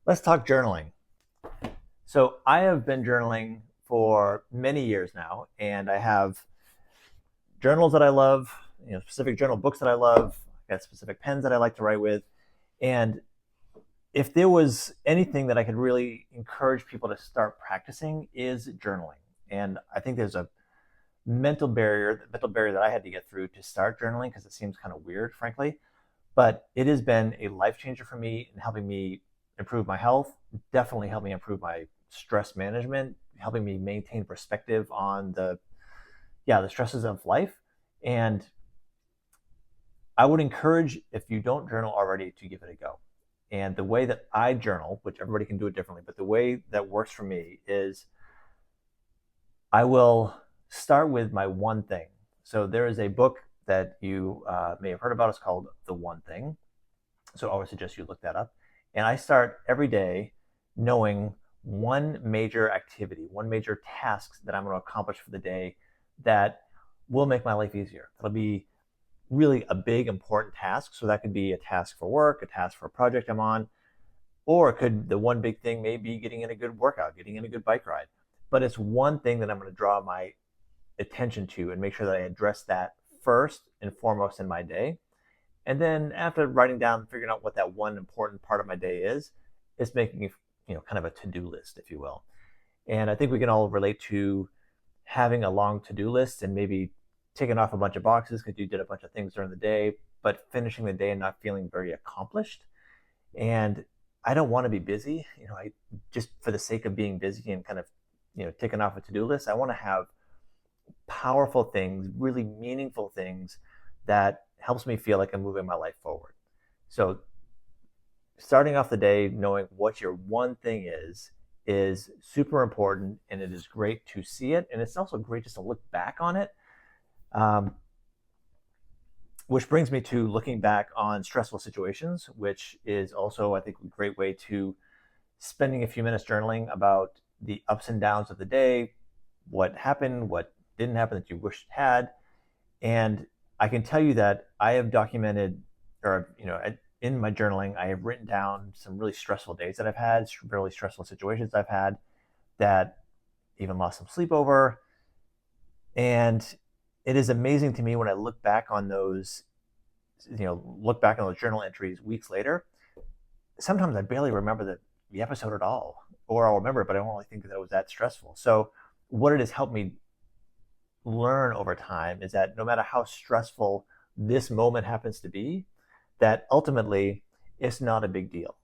Let's talk journaling. So I have been journaling for many years now, and I have journals that I love, specific journal books that I love. I got specific pens that I like to write with. And if there was anything that I could really encourage people to start practicing is journaling. And I think there's a mental barrier that I had to get through to start journaling because it seems kind of weird, frankly. But it has been a life changer for me in helping me improve my health, definitely helped me improve my stress management, helping me maintain perspective on the stresses of life. And I would encourage, if you don't journal already, to give it a go. And the way that I journal, which everybody can do it differently, but the way that works for me is I will start with my one thing. So there is a book that you may have heard about. It's called The One Thing. So I always suggest you look that up. And I start every day knowing one major activity, one major task that I'm going to accomplish for the day that will make my life easier. That'll be really a big, important task. So that could be a task for work, a task for a project I'm on, or it could, the one big thing may be getting in a good workout, getting in a good bike ride. But it's one thing that I'm going to draw my attention to and make sure that I address that first and foremost in my day. And then after writing down and figuring out what that one important part of my day is, it's making kind of a to-do list, if you will. And I think we can all relate to having a long to-do list and maybe ticking off a bunch of boxes because you did a bunch of things during the day, but finishing the day and not feeling very accomplished. And I don't want to be busy. I just for the sake of being busy and kind of ticking off a to-do list. I want to have powerful things, really meaningful things that helps me feel like I'm moving my life forward. So starting off the day knowing what your one thing is super important, and it is great to see it, and it's also great just to look back on it. Um, which brings me to looking back on stressful situations, which is also, I think, a great way to spending a few minutes journaling about the ups and downs of the day, what happened, what didn't happen that you wished had. And I can tell you that I have documented, or, in my journaling, I have written down some really stressful days that I've had, really stressful situations I've had that even lost some sleep over. And it is amazing to me when I look back on those journal entries weeks later. Sometimes I barely remember the episode at all, or I'll remember it, but I won't really think that it was that stressful. So, what it has helped me learn over time is that no matter how stressful this moment happens to be, that ultimately it's not a big deal,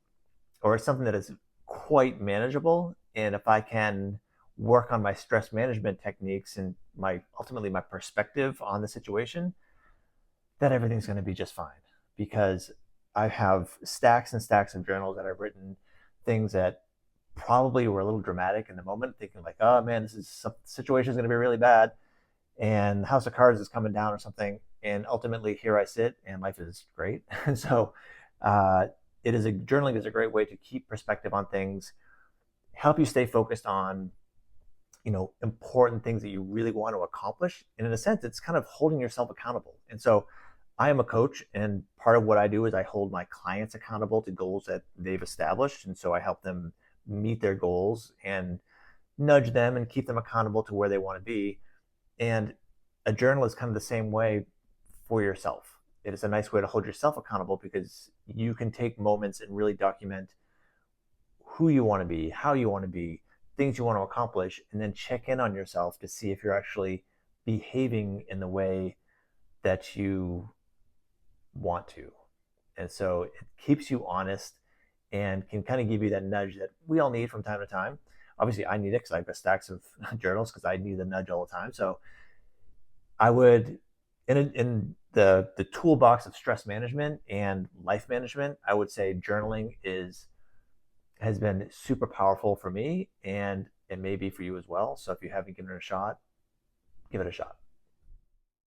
or it's something that is quite manageable. And if I can work on my stress management techniques and my perspective on the situation, that everything's going to be just fine. Because I have stacks and stacks of journals that I've written things that probably were a little dramatic in the moment, thinking like, oh man, situation is going to be really bad, and House of Cards is coming down or something. And ultimately, here I sit, and life is great. And so, journaling is a great way to keep perspective on things, help you stay focused on important things that you really want to accomplish. And in a sense, it's kind of holding yourself accountable. And so I am a coach, and part of what I do is I hold my clients accountable to goals that they've established. And so I help them meet their goals and nudge them and keep them accountable to where they want to be. And a journal is kind of the same way for yourself. It is a nice way to hold yourself accountable because you can take moments and really document who you want to be, how you want to be, things you want to accomplish, and then check in on yourself to see if you're actually behaving in the way that you want to. And so it keeps you honest and can kind of give you that nudge that we all need from time to time. Obviously, I need it because I've got stacks of journals because I need the nudge all the time. So I would, in the toolbox of stress management and life management, I would say journaling has been super powerful for me, and it may be for you as well. So if you haven't given it a shot, give it a shot.